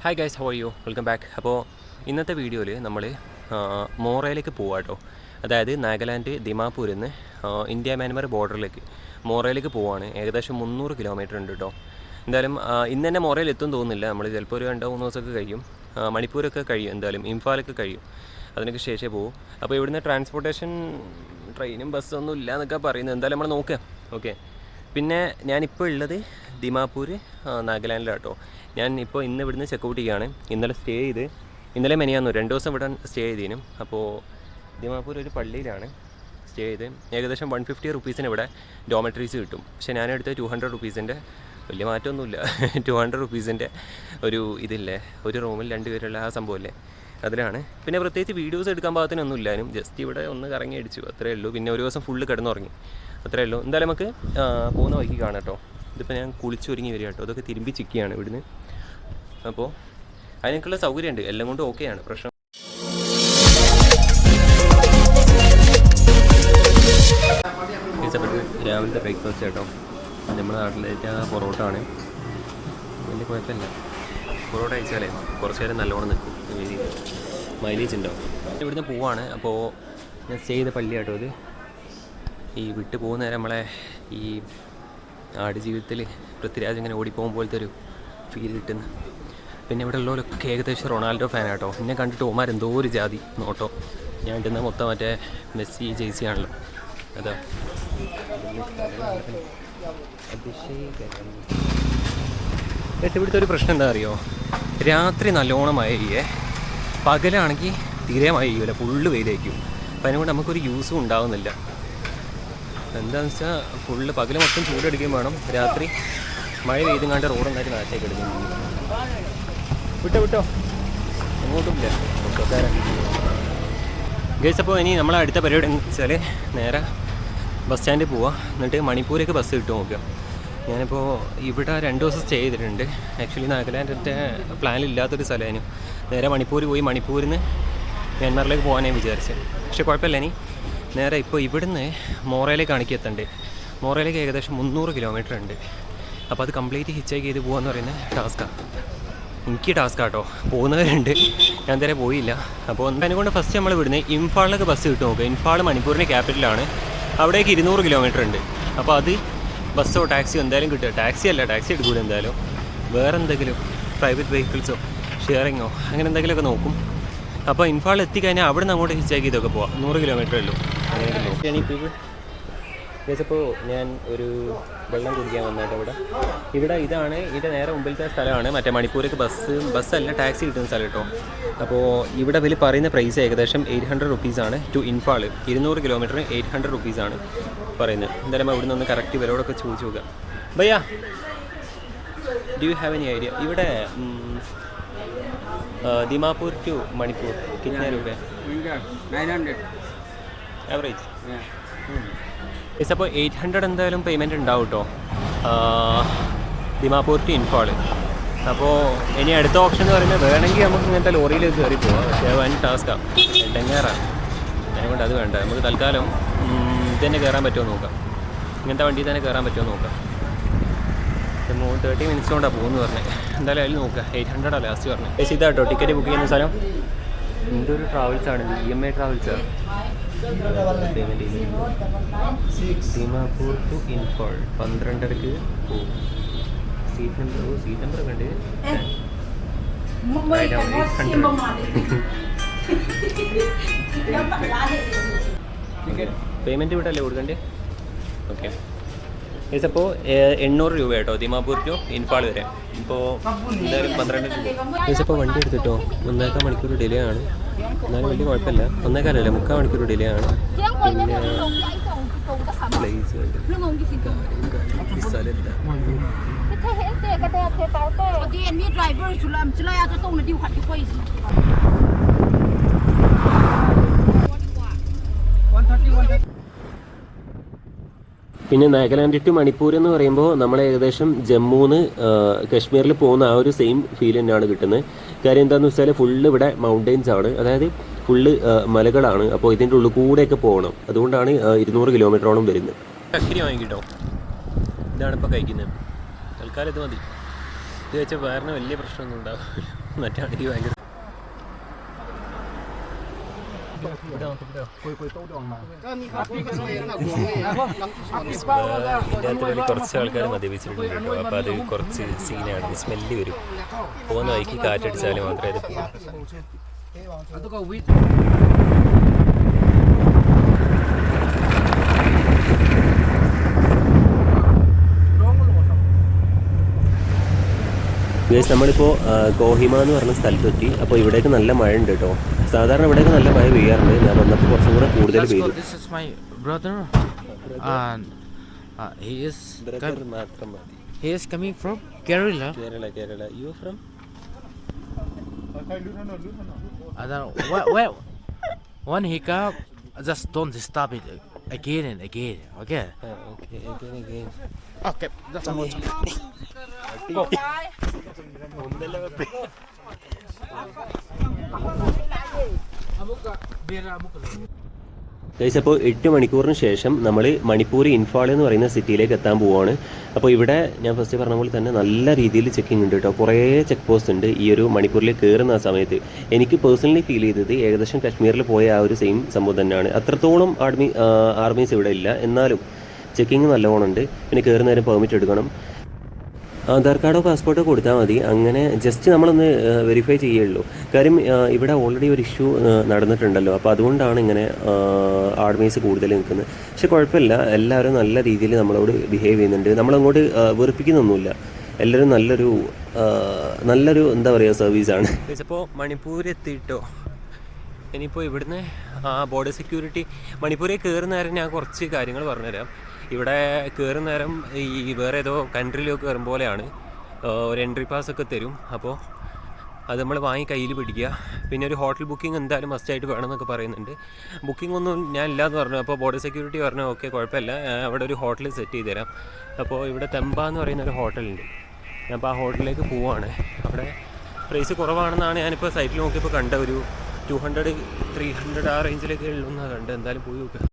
Hi guys, how are you? Welcome back. അപ്പോൾ ഇന്നത്തെ വീഡിയോയിൽ നമ്മൾ മോറയിലേക്ക് പോവാം കേട്ടോ. അതായത് നാഗാലാൻഡ് ദിമാപൂരിൽ നിന്ന് ഇന്ത്യ മ്യാൻമർ ബോർഡറിലേക്ക് മോറയിലേക്ക് പോവുകയാണ്. ഏകദേശം 300 കിലോമീറ്റർ ഉണ്ട് കേട്ടോ. എന്തായാലും ഇന്ന് തന്നെ മോറയിൽ എത്തും തോന്നുന്നില്ല. നമ്മൾ ചിലപ്പോൾ ഒരു 2-3 ദിവസമൊക്കെ കഴിയും. മണിപ്പൂരൊക്കെ കഴിയും, എന്തായാലും ഇംഫാലൊക്കെ കഴിയും. അതിനൊക്കെ ശേഷമേ പോകും. അപ്പോൾ ഇവിടുന്ന് ട്രാൻസ്പോർട്ടേഷൻ ട്രെയിനും ബസ്സൊന്നും ഇല്ല എന്നൊക്കെ പറയുന്നത്. എന്തായാലും നമ്മൾ നോക്കാം. ഓക്കെ. പിന്നെ ഞാനിപ്പോൾ ഉള്ളത് ദിമാപൂർ നാഗാലാൻഡിലാണ് കേട്ടോ. ഞാൻ ഇപ്പോൾ ഇന്ന് ഇവിടുന്ന് ചെക്കൗട്ട് ചെയ്യുകയാണ്. ഇന്നലെ സ്റ്റേ ചെയ്ത്, ഇന്നലെ മെനിയാന്നു 2 ദിവസം ഇവിടെ സ്റ്റേ ചെയ്തതിനും. അപ്പോൾ ദിമാപൂർ ഒരു പള്ളിയിലാണ് സ്റ്റേ ചെയ്ത്. ഏകദേശം 150 റുപ്പീസിന് ഇവിടെ ഡോമെട്രീസ് കിട്ടും. പക്ഷേ ഞാനെടുത്ത 200 റുപ്പീസിൻ്റെ വലിയ മാറ്റമൊന്നുമില്ല. 200 റുപ്പീസിൻ്റെ ഒരു ഇതില്ലേ, ഒരു റൂമിൽ 2 പേരുള്ള ആ സംഭവമല്ലേ, അതിലാണ്. പിന്നെ പ്രത്യേകിച്ച് വീഡിയോസ് എടുക്കാൻ പാകത്തിനൊന്നും ഇല്ലാനും, ജസ്റ്റ് ഇവിടെ ഒന്ന് കറങ്ങി അടിച്ചു, അത്രയേ ഉള്ളൂ. പിന്നെ ഒരു ദിവസം ഫുള്ള് കിടന്നുറങ്ങി, അത്രയേ ഉള്ളൂ. എന്തായാലും നമുക്ക് പോകുന്ന വഴിക്ക് കാണാം കേട്ടോ. ഇതിപ്പോൾ ഞാൻ കുളിച്ചൊരുങ്ങി വരിക കേട്ടോ. അതൊക്കെ തിരുമ്പി ചിക്കിയാണ് ഇവിടുന്ന്. അപ്പോൾ അതിനൊക്കെയുള്ള സൗകര്യമുണ്ട്, എല്ലാം കൊണ്ടും ഓക്കെയാണ്. പ്രശ്നം രാവിലത്തെ ബ്രേക്ക്ഫാസ്റ്റ് കേട്ടോ. നമ്മുടെ നാട്ടിലേക്ക് പൊറോട്ട ആണ്. വലിയ കുഴപ്പമില്ല. പൊറോട്ട കഴിച്ചാലേ കുറച്ച് നേരം നല്ലോണം നിൽക്കും, മൈലേജ് ഉണ്ടാവും. ഇവിടുന്ന് പോവാണ്. അപ്പോൾ ഞാൻ സ്റ്റേ ചെയ്ത പള്ളി കേട്ടോ ഇത്. ഈ വിട്ടു പോകുന്ന നേരം നമ്മളെ ഈ ആടുജീവിതത്തിൽ പൃഥ്വിരാജ് ഇങ്ങനെ ഓടിപ്പോകും പോലത്തെ ഒരു ഫീൽ കിട്ടുന്നു. പിന്നെ ഇവിടെ ഉള്ളവരൊക്കെ ഏകദേശം റൊണാൾഡോ ഫാൻ ആട്ടോ. എന്നെ കണ്ടിട്ട് ഓമാർ എന്തോ ഒരു ജാതി നോട്ടോ. ഞാൻ ഇടുന്ന മൊത്തം മറ്റേ മെസ്സി ജേഴ്സി ആണല്ലോ. അതാ ഇവിടുത്തെ ഒരു പ്രശ്നം എന്താ അറിയോ, രാത്രി നല്ലോണം മഴ പെയ്യേ, പകലാണെങ്കിൽ തീരെ മഴ പെയ്യൂല, ഫുള്ള് വെയിലായിരിക്കും. അപ്പം അതിനുകൊണ്ട് നമുക്കൊരു യൂസും ഉണ്ടാവുന്നില്ല. എന്താണെന്ന് വെച്ചാൽ ഫുള്ള് പകൽ മൊത്തം ചൂടെടുക്കുകയും വേണം, രാത്രി മഴ പെയ്തും കണ്ട് റോഡ് നന്നായിട്ട് നാശത്തേക്ക് എടുക്കും. വിട്ടോ അങ്ങോട്ടുമില്ല ഗൈസ്. അപ്പോൾ ഇനി നമ്മളെ അടുത്ത പരിപാടി എന്ന് വെച്ചാൽ നേരെ ബസ് സ്റ്റാൻഡിൽ പോവാം. എന്നിട്ട് മണിപ്പൂരേക്ക് ബസ് കിട്ടും നോക്കുക. ഞാനിപ്പോൾ ഇവിടെ 2 ദിവസം സ്റ്റേ ചെയ്തിട്ടുണ്ട്. ആക്ച്വലി നാഗാലാൻഡിൻ്റെ പ്ലാനില്ലാത്തൊരു സ്ഥലമായിരുന്നു. നേരെ മണിപ്പൂർ പോയി മണിപ്പൂരിൽ നിന്ന് മ്യാൻമാറിലേക്ക് പോകാനാണ് വിചാരിച്ചത്. പക്ഷേ കുഴപ്പമില്ല. ഇനി നേരെ ഇപ്പോൾ ഇവിടുന്ന് മോറയിലേക്കാണ് എനിക്ക് എത്തേണ്ടത്. മോറയിലേക്ക് ഏകദേശം 300 കിലോമീറ്റർ ഉണ്ട്. അപ്പോൾ അത് കംപ്ലീറ്റ് ഹിച്ചൈക്ക് ചെയ്ത് പോകാമെന്ന് പറയുന്നത് ടാസ്ക്കാണ്. എനിക്ക് ടാസ്ക്കാട്ടോ. പോകുന്നവരുണ്ട്, ഞാൻ ഇതുവരെ പോയില്ല. അപ്പോൾ അതിനെക്കൊണ്ട് ഫസ്റ്റ് നമ്മൾ ഇവിടുന്ന് ഇംഫാളിലേക്ക് ബസ് കിട്ടും നോക്കുക. ഇംഫാൾ മണിപ്പൂരിൻ്റെ ക്യാപിറ്റലാണ്. അവിടേക്ക് 200 കിലോമീറ്റർ ഉണ്ട്. അപ്പോൾ അത് ബസ്സോ ടാക്സിയോ എന്തായാലും കിട്ടുക. ടാക്സി എടുക്കൂല എന്തായാലും. വേറെ എന്തെങ്കിലും പ്രൈവറ്റ് വെഹിക്കിൾസോ ഷെയറിങ്ങോ അങ്ങനെ എന്തെങ്കിലുമൊക്കെ നോക്കും. അപ്പോൾ ഇംഫാൾ എത്തിക്കഴിഞ്ഞാൽ അവിടെ നിന്ന് അങ്ങോട്ട് ഹിച്ചാക്കി ഇതൊക്കെ പോവാം. 100 കിലോമീറ്റർ ഉള്ളൂ. അപ്പോൾ ഞാൻ വെള്ളം കുടിക്കാൻ വന്നിട്ട് ഇവിടെ ഇതാണ് ഇതിൻ്റെ നേരെ മുമ്പിലത്തെ സ്ഥലമാണ്. മറ്റേ മണിപ്പൂരേക്ക് ബസ്സല്ല ടാക്സി കിട്ടുന്ന സ്ഥലം കേട്ടോ. അപ്പോൾ ഇവിടെ വലിയ പറയുന്ന പ്രൈസ് ഏകദേശം 800 റുപ്പീസാണ് ടു ഇൻഫാൾ. 200 കിലോമീറ്ററിന് 800 റുപ്പീസാണ് പറയുന്നത്. എന്തായാലും ഇവിടെ നിന്ന് കറക്റ്റ് ഇവരോടൊക്കെ ചോദിച്ചു നോക്കാം. ഭയ്യ, do you have any idea ഇവിടെ ദിമാപൂർ ടു മണിപ്പൂർ കിतना രൂപ? 900 ആവറേജ്. അപ്പോൾ 800 എന്തായാലും പേയ്മെൻറ്റ് ഉണ്ടാവും കേട്ടോ, ദിമാപൂർ ടു ഇൻഫാൾ. അപ്പോൾ ഇനി അടുത്ത ഓപ്ഷൻ എന്ന് പറയുന്നത് വേണമെങ്കിൽ നമുക്ക് ഇങ്ങനത്തെ ലോറിയിൽ കയറി പോവാം. പക്ഷേ വൻ ടാസ്ക്കാണ്, എടങ്ങേറാണ്. അതുകൊണ്ട് അത് വേണ്ട. നമുക്ക് തൽക്കാലം ഇത് തന്നെ കയറാൻ പറ്റുമോ നോക്കാം. ഇങ്ങനത്തെ വണ്ടിയിൽ തന്നെ കയറാൻ പറ്റുമോ നോക്കാം. 30 മിനിറ്റ്സ് കൊണ്ടാണ് പോകുമെന്ന് പറഞ്ഞത്. എന്തായാലും അതിൽ നോക്കാം. 800 ലാസ്റ്റ് പറഞ്ഞത്. ഇതാട്ടോ ടിക്കറ്റ് ബുക്ക് ചെയ്യുന്ന സ്ഥലം. എന്തൊരു ട്രാവൽസാണ്, EMI ട്രാവൽസാണ്. പേയ്മെൻറ്റ് ദിമാപൂർ ടു ഇൻഫാൾ 12:30 പോകും. സീറ്റ് നമ്പർ കണ്ട് പേയ്മെൻറ്റ് ഇവിടെ അല്ലേ കൊടുക്കണ്ടേ? ഓക്കെ. അപ്പോൾ 800 രൂപ കേട്ടോ ദിമാപൂർ ടു ഇൻഫാൾ വരെ. ഇപ്പോൾ എന്തായാലും 12 രൂപ. ഇപ്പോൾ വണ്ടി എടുത്തിട്ടോ 1.25 മണിക്കൂർ ഡിലേ ആണ്. എന്നാലും വലിയ കുഴപ്പമില്ല. 1.25 3/4 മണിക്കൂർ ഡിലേ ആണ്. പിന്നെ പ്ലേസ് സ്ഥലമില്ല. പിന്നെ നാഗാലാൻഡ് ടു മണിപ്പൂർ എന്ന് പറയുമ്പോൾ നമ്മൾ ഏകദേശം ജമ്മുന്ന് കശ്മീരിൽ പോകുന്ന ആ ഒരു സെയിം ഫീൽ തന്നെയാണ് കിട്ടുന്നത്. കാര്യം എന്താണെന്ന് വെച്ചാൽ ഫുള്ള് ഇവിടെ മൗണ്ടെയിൻസ് ആണ്, അതായത് ഫുള്ള് മലകളാണ്. അപ്പോൾ ഇതിൻ്റെ ഉള്ളിൽ കൂടെയൊക്കെ പോകണം. അതുകൊണ്ടാണ് 200 കിലോമീറ്ററോളം വരുന്നത്. ചക്കിരി വാങ്ങിക്കിട്ടോ. ഇതാണ് ഇപ്പോൾ കഴിക്കുന്നത്. തൽക്കാലം ഇത് മതി. ഇത് വെച്ചാൽ വേറെ വലിയ പ്രശ്നമൊന്നും ഉണ്ടാവില്ല. മറ്റാണെങ്കിൽ ഭയങ്കര ഇതിനകത്ത് വലിയ കുറച്ച് ആൾക്കാർ മദ്യപിച്ചിട്ടുണ്ട് കേട്ടോ. അപ്പോൾ അത് കുറച്ച് സീനാണ്, സ്മെല്ല് വരും. പോകുന്ന വഴിക്ക് കാറ്റടിച്ചാൽ മാത്രമേ അത് ഗൈസ്, നമ്മളിപ്പോൾ കോഹിമ എന്ന് പറഞ്ഞ സ്ഥലത്തെത്തി. അപ്പോൾ ഇവിടേക്ക് നല്ല മഴ ഉണ്ട് കേട്ടോ. സാധാരണ ഇവിടേക്ക് നല്ല മഴ പെയ്യാറുണ്ട്. ഞാൻ വന്നപ്പോൾ കുറച്ചും കൂടെ കൂടുതൽ പെയ്തു. He is coming from Kerala. Kerala. You from? Where one hiccup, just don't disturb it again and again. Okay. Okay. Just go. Guys, അപ്പോൾ 8 മണിക്കൂറിന് ശേഷം നമ്മൾ മണിപ്പൂർ ഇൻഫാൾ എന്ന് പറയുന്ന സിറ്റിയിലേക്ക് എത്താൻ പോവുകയാണ്. അപ്പോൾ ഇവിടെ ഞാൻ ഫസ്റ്റ് പറഞ്ഞ പോലെ തന്നെ നല്ല രീതിയിൽ ചെക്കിംഗ് ഉണ്ട് കേട്ടോ. കുറേ ചെക്ക് പോസ്റ്റ് ഉണ്ട് ഈ ഒരു മണിപ്പൂരിലേക്ക് കയറുന്ന ആ സമയത്ത്. എനിക്ക് പേഴ്സണലി ഫീൽ ചെയ്തത് ഏകദേശം കാശ്മീരിൽ പോയ ആ ഒരു സെയിം സംഭവം തന്നെയാണ്. അത്രത്തോളം ആർമീസ് ഇവിടെ ഇല്ല, എന്നാലും ചെക്കിങ് നല്ലോണം ഉണ്ട്. പിന്നെ കയറുന്ന നേരം പെർമിറ്റ് എടുക്കണം. ആധാർ കാർഡോ പാസ്പോർട്ടോ കൊടുത്താൽ മതി. അങ്ങനെ ജസ്റ്റ് നമ്മളൊന്ന് വെരിഫൈ ചെയ്യുള്ളൂ. കാര്യം ഇവിടെ ഓൾറെഡി ഒരു ഇഷ്യൂ നടന്നിട്ടുണ്ടല്ലോ. അപ്പോൾ അതുകൊണ്ടാണ് ഇങ്ങനെ ആർമീസ് കൂടുതൽ നിൽക്കുന്നത്. പക്ഷെ കുഴപ്പമില്ല, എല്ലാവരും നല്ല രീതിയിൽ നമ്മളോട് ബിഹേവ് ചെയ്യുന്നുണ്ട്. നമ്മളങ്ങോട്ട് വെറുപ്പിക്കുന്നൊന്നുമില്ല. എല്ലാവരും നല്ലൊരു എന്താ പറയുക സർവീസാണ്. ഇപ്പോൾ മണിപ്പൂർ എത്തിയിട്ടോ. ഇനിയിപ്പോൾ ഇവിടുന്ന് ബോർഡർ സെക്യൂരിറ്റി മണിപ്പൂരിൽ കയറുന്ന നേരം ഞാൻ കുറച്ച് കാര്യങ്ങൾ പറഞ്ഞുതരാം. ഇവിടെ കയറുന്ന നേരം ഈ വേറെ ഏതോ കൺട്രിയിലൊക്കെ കയറും പോലെയാണ്. ഒരു എൻട്രി പാസ്സൊക്കെ തരും. അപ്പോൾ അത് നമ്മൾ വാങ്ങി കയ്യിൽ പിടിക്കുക. പിന്നെ ഒരു ഹോട്ടൽ ബുക്കിംഗ് എന്തായാലും മസ്റ്റായിട്ട് വേണമെന്നൊക്കെ പറയുന്നുണ്ട്. ബുക്കിംഗ് ഒന്നും ഞാൻ ഇല്ലയെന്ന് പറഞ്ഞു. അപ്പോൾ ബോർഡർ സെക്യൂരിറ്റി പറഞ്ഞു ഓക്കെ കുഴപ്പമില്ല, അവിടെ ഒരു ഹോട്ടൽ സെറ്റ് ചെയ്ത് തരാം. അപ്പോൾ ഇവിടെ തെമ്പ എന്ന് പറയുന്ന ഒരു ഹോട്ടലുണ്ട്. അപ്പോൾ ആ ഹോട്ടലിലേക്ക് പോവുകയാണ്. അവിടെ പ്രൈസ് കുറവാണെന്നാണ് ഞാനിപ്പോൾ സൈറ്റിൽ നോക്കിയപ്പോൾ കണ്ട. ഒരു 200-300 ആ റേഞ്ചിലൊക്കെ ഉള്ളൂ എന്നാണ് കണ്ടത്. എന്തായാലും പോയി നോക്കുക.